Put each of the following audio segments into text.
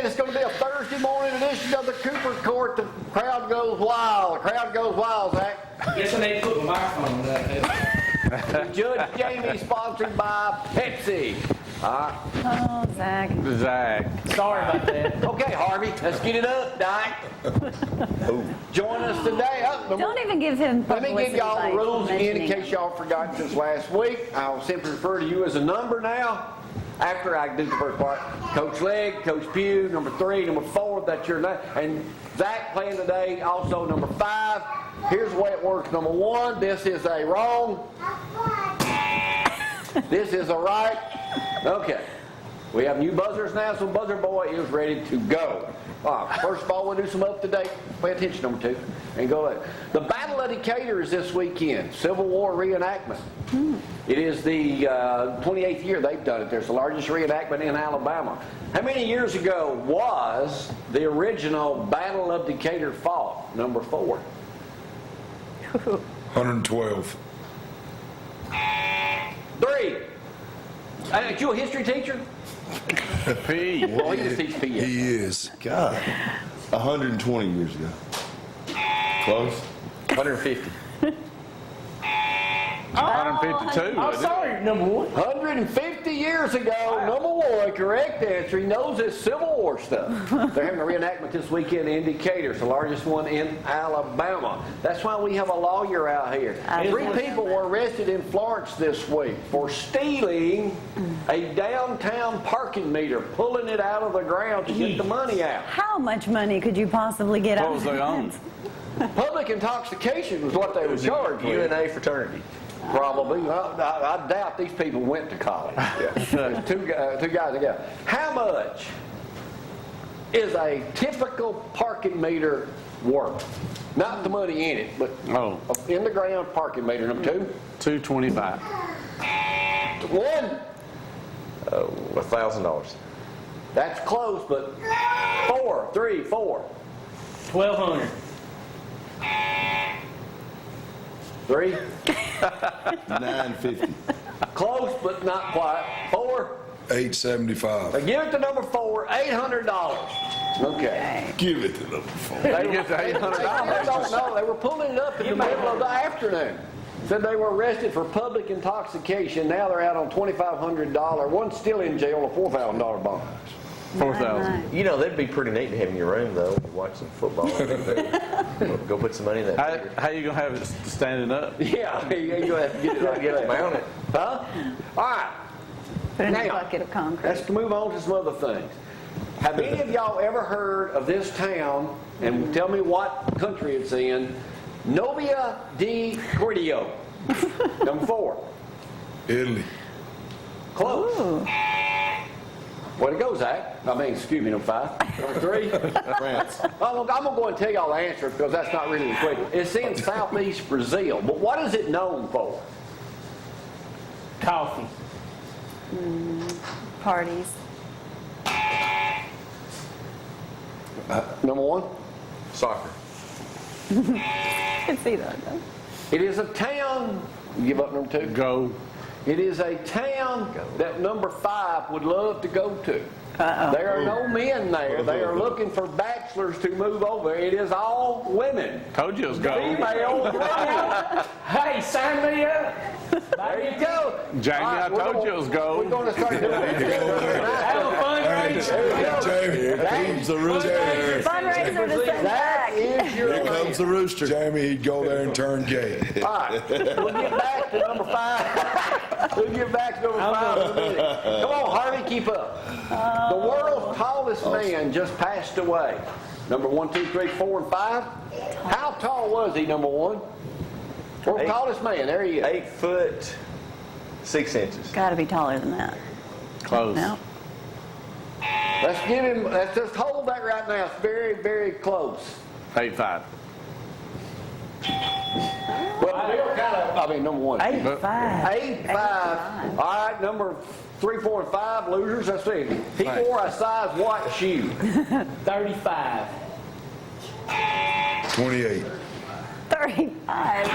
again. It's going to be a Thursday morning edition of the Cooper Court. The crowd goes wild. The crowd goes wild, Zach. Yes, I need to put my microphone on that. Judge Jamie, sponsored by Pepsi. Oh, Zack. Sorry about that. Okay, Harvey, let's get it up, Dyke. Join us today. Don't even give him Let me give publicity y'all by the rules again in mentioning case y'all forgot since last week. I'll simply refer to you as a number now. After I do the first part, Coach Legg, Coach Pugh, number 3, number 4, that's your name. And Zack playing today, also number 5. Here's the way it works. Number 1, this is a wrong. This is a right. Okay. We have new buzzers now, so Buzzer Boy is ready to go. All right, first of all, we'll do some up-to-date. Pay attention, number 2, and go ahead. The Battle of Decatur is this weekend. Civil War reenactment. It is the 28th year they've done it. There's the largest reenactment in Alabama. How many years ago was the original Battle of Decatur fought? Number 4. 112. 3. Ain't you a history teacher? P. Well, he just teaches P. He is. God, 120 years ago. Close. 150. 152. I'm sorry, number 1. 150 years ago, number 1, correct answer. He knows his Civil War stuff. They're having a reenactment this weekend in Decatur. It's the largest one in Alabama. That's why we have a lawyer out here. 3 people were arrested in Florence this week for stealing a downtown parking meter, pulling it out of the ground to get the money out. How much money could you possibly get out What was of they on? that? Public intoxication was what they were charged with. UNA fraternity. Probably. I doubt these people went to college. There's two guys together. How much is a typical parking meter worth? Not the money in it, but in the ground parking meter. Number 2? $225. 1. $1,000. That's close, but 4. 3, 4. 1,200. 3. 950. Close, but not quite. 4. 875. Give it to number 4. $800. Okay. Give it to number 4. They get the $800. don't know. They were pulling it up in the middle of the afternoon. Said they were arrested for public intoxication. Now they're out on $2,500. One's still in jail on a $4,000 bond. 4,000. You know, that'd be pretty neat to have in your room, though. You watch some football. Go put some money in that. How you gonna have it standing up? Yeah, you're going to have to get it like You have to mount it. Huh? All right. Put in a Now, bucket of concrete. Let's move on to some other things. Have any of y'all ever heard of this town, and tell me what country it's in, Novia di Cordio? Number 4. Italy. Close. Ooh. Way to go, Zach. Excuse me, number 5. Number 3. France. I'm going to go and tell y'all the answer because that's not really the question. It's in southeast Brazil, but what is it known for? Coffee. Parties. Number 1. Soccer. I can see that, though. It is a town. You give up number 2? Go. It is a town that number 5 would love to go to. There are no men there. They are looking for bachelors to move over. It is all women. Told you it was go. Female women. Hey, sign me up. There you go. Jamie, All right, I told you it was go. We're going to start doing Have a fundraiser. Jamie, Here comes the rooster. Fundraiser to send That back. is your Here comes the rooster. Jamie, he'd go there and turn gay. All right. We'll get back to number 5. We'll get back to number 5 in a minute. Come on, Harvey, keep up. The world's tallest man just passed away. Number 1, 2, 3, 4, and 5. How tall was he, number 1? World's tallest man. There he is. 8 foot 6 inches. Got to be taller than that. Close. No. Let's just hold that right now. It's very, very close. 8'5". Well, they're kind of, number 1. 8'5". 8'5". All right, number 3, 4, and 5, losers. Let's see. He wore a size what shoe? 35. 28. 35.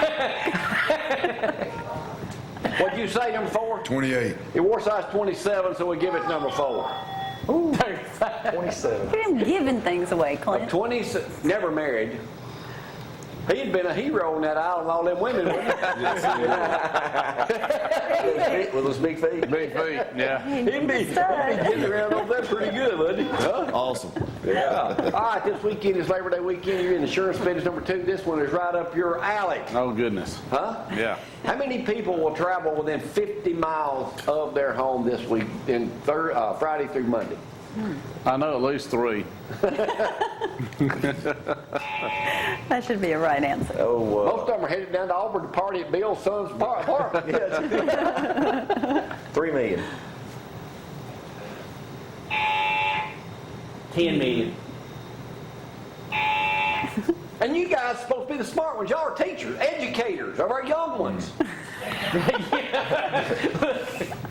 What'd you say, number 4? 28. He wore size 27, so we give it number 4. 35. 27. Look at him giving things away, Clint. 20, never married. He'd been a hero on that aisle of all them women, wouldn't he? With those big feet. Big feet, yeah. He'd be getting around over there pretty good, wouldn't he? Huh? Awesome. Yeah. All right, this weekend is Labor Day weekend. You're in insurance business number 2. This one is right up your alley. Oh, goodness. Huh? Yeah. How many people will travel within 50 miles of their home this week, in Friday through Monday? I know at least 3. That should be a right answer. Oh, Most of them are headed down to Auburn to party at Bill's son's park. 3 million. 10 million. And you guys are supposed to be the smart ones. Y'all are teachers, educators of our young ones.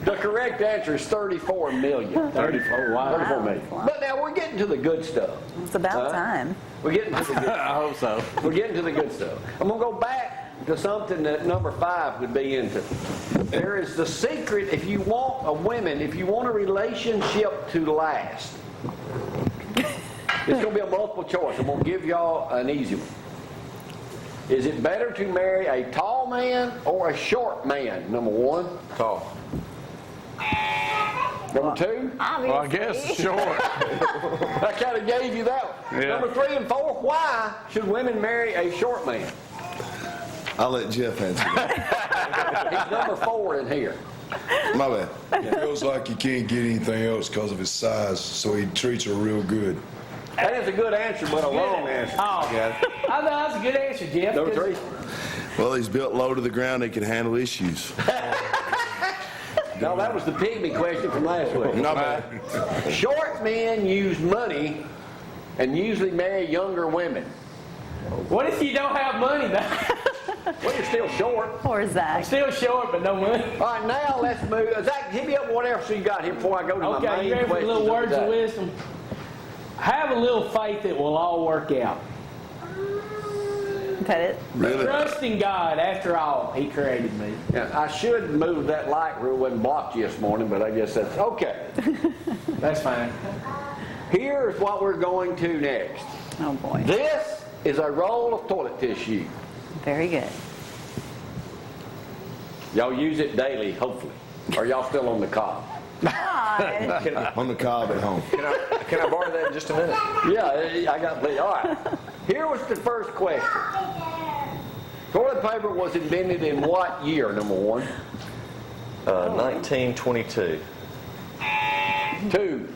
The correct answer is 34 million. 34, wow. 34 million. But now we're getting to the good stuff. It's about time. We're getting to the good I hope so. We're getting to the good stuff. I'm going to go back to something that number 5 would be into. There is the secret if you want a relationship to last. It's going to be a multiple choice. I'm going to give y'all an easy one. Is it better to marry a tall man or a short man? Number 1. Tall. Number 2. Obviously. Well, I guess short. I kind of gave you that one. Yeah. Number 3 and 4. Why should women marry a short man? I'll let Jeff answer that. He's number 4 in here. My bad. He feels like he can't get anything else because of his size, so he treats her real good. That is a good answer, but a wrong answer. Oh, I thought that's a good answer, Jeff. Number 3. Well, he's built low to the ground. He can handle issues. No, that was the pygmy question from last week. Not bad. Short men use money and usually marry younger women. What if you don't have money, though? Well, you're still short. Poor Zack. Still short, but no money. All right, now let's move. Zach, hit me up what else you got here before I go to my Okay, main you ready for question. little words of wisdom? Have a little faith that will all work out. Is that it? Really? Trust in God. After all, He created me. Yeah, I should move that light rule. Wasn't blocked you this morning, but I guess that's okay. That's fine. Here's what we're going to next. Oh, boy. This is a roll of toilet tissue. Very good. Y'all use it daily, hopefully. Or y'all still on the cob? God. On the cob at home. Can I borrow that in just a minute? Yeah, I got plenty. All right. Here was the first question. Toilet paper was invented in what year, number 1? 1922. 2.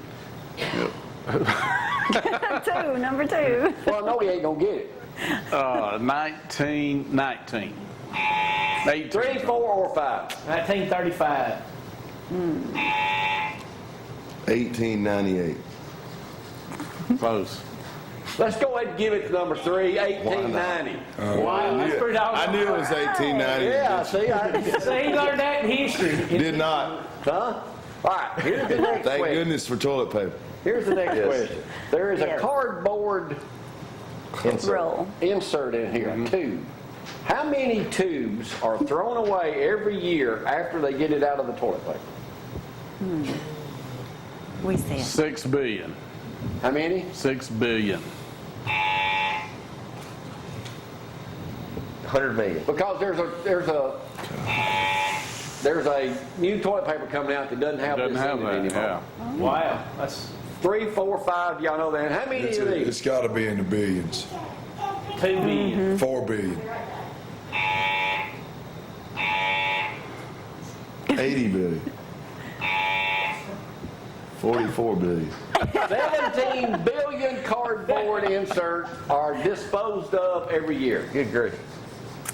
Number 2. Well, no, he ain't going to get it. 1919. 3, 4, or 5? 1935. 1898. Close. Let's go ahead and give it to number 3, 1890. Wow, that's pretty awesome. I knew it was 1890. Yeah, see, So he learned that in history. Did not. huh? All right, here's the next Thank question. goodness for toilet paper. Here's the next Yes. question. There is a Yes. cardboard Roll. insert in here, a tube. How many tubes are thrown away every year after they get it out of the toilet paper? We see it. 6 billion. How many? 6 billion. 100 million. Because there's a new toilet paper coming out that doesn't have Doesn't this have in it that, anymore. yeah. Wow, that's 3, 4, 5, y'all know that. How many of these? It's got to be in the billions. 2 billion. 4 billion. 80 billion. 44 billion. 17 billion cardboard inserts are disposed of every year. Good grief.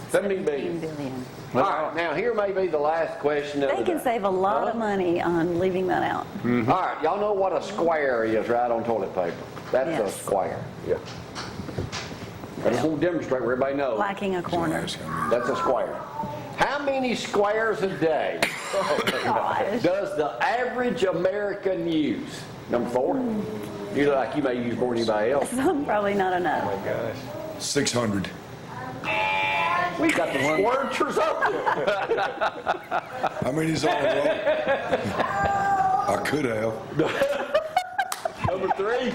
17 billion. 10 billion. All right, now here may be the last question of They the can day. save a lot of money on leaving that out. All right, y'all know what a square is, right, on toilet paper? That's a Yes. square. Yeah. I just want to demonstrate where everybody knows. Lacking a corner. That's a square. How many squares a day Gosh. does the average American use? Number 4? You look like you may use more than anybody else. Probably not enough. Gosh. 600. We got the squirters up there. How many's on the roll? I could have. No Number 3,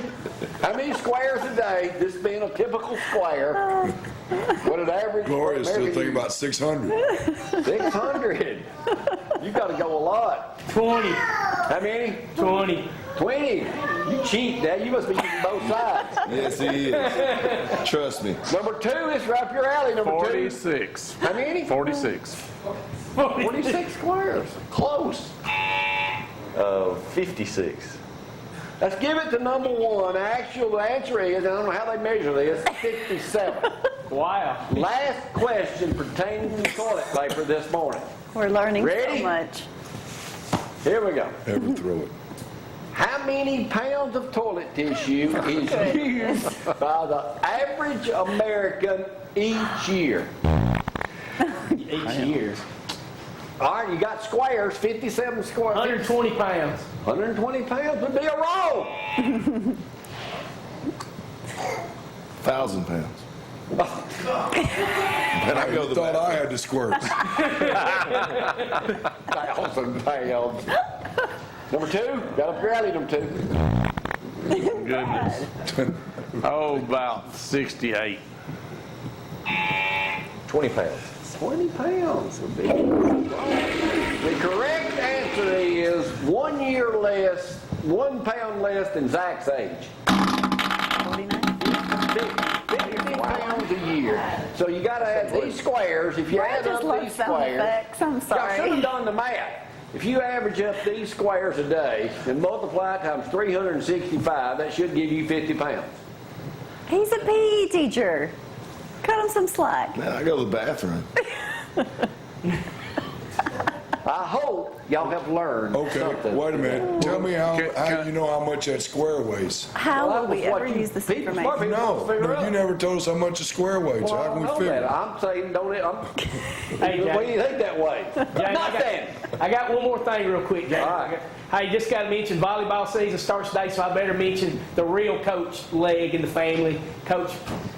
how many squares a day, this being a typical square, what an average Gloria's still American thinking use? about 600. 600. You got to go a lot. 20. How many? 20. 20. You cheat now. You must be using both sides. Yes, he is. Trust me. Number 2 is right up your alley. Number 2. 46. How many? 46. 46 squares. Close. 56. Let's give it to number 1. The answer is, I don't know how they measure this, 57. Wow. Last question pertaining to toilet paper this morning. We're learning Ready? so much. Here we go. Ever throw it. How many pounds of toilet tissue is used by the average American each year? Each year. All right, you got squares, 57 squares. 120 pounds. 120 pounds would be a roll. 1,000 pounds. And I go the Thought back. I had the squirts. 1,000 pounds. Number 2, got up your alley, number 2. Goodness. Oh, about 68. 20 pounds. 20 pounds would be a roll. The correct answer is 1 year less, 1 pound less than Zach's age. 49. 50 pounds a year. So you got to add these squares. If you I add just up love these sound squares, effects. I'm y'all should have sorry. done the math. If you average up these squares a day and multiply it times 365, that should give you 50 pounds. He's a PE teacher. Cut him some slack. Man, I go to the bathroom. I hope y'all have learned Okay, something. wait a minute. Tell me how Can- you know how much that square weighs. How Well, will that we was what ever you- use this people- information? People No, want to figure no, out. you never told us how much a square weighs. Well, How I can we know figure that. it? I'm saying, don't it? Hey, Why do Jack. you think that way? Jack, Nothing. I got one more thing real quick, Jack. All right. Hey, just got to mention volleyball season starts today, so I better mention the real coach Legg in the family. Coach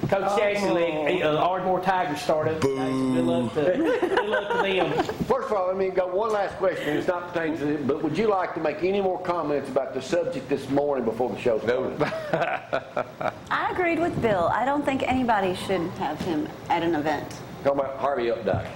Jackson Legg, Ardmore Tigers started. Good luck to them. First of all, let me go one last question. It's not pertaining to it, but would you like to make any more comments about the subject this morning before the show started? I agreed with Bill. I don't think anybody should have him at an event. Talking about Harvey Updike.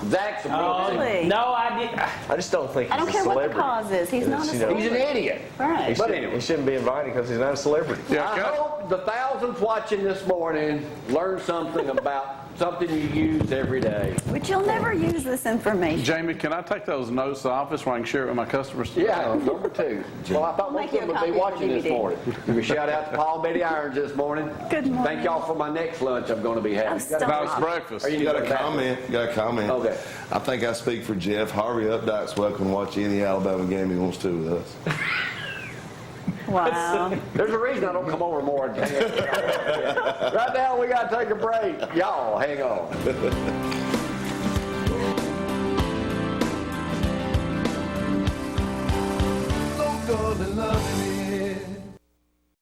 Zach's a Really? No, I didn't. I just don't think he's I don't a care what the celebrity. cause is. He's not a You know, He's an celebrity. idiot. Right. But anyway. He shouldn't be invited because he's not a celebrity. Yeah, I hope the thousands watching this morning learn something about something you use every day. But you'll never use this information. Jamie, can I take those notes to the office where I can share it with my customers? Yeah, number 2. Well, I thought We'll most make of you them a would be copy of watching the this DVD. morning. Give a shout out to Paul and Betty Irons this morning. Good morning. Thank y'all for my next lunch I'm going to be having. I'm still No, it's breakfast. Are you You got a doing that? comment? You got a comment? Okay. I think I speak for Jeff. Harvey Updike's welcome to watch any Alabama game he wants to with us. Wow. There's a reason I don't come over more. Right now, we got to take a break. Y'all, hang on.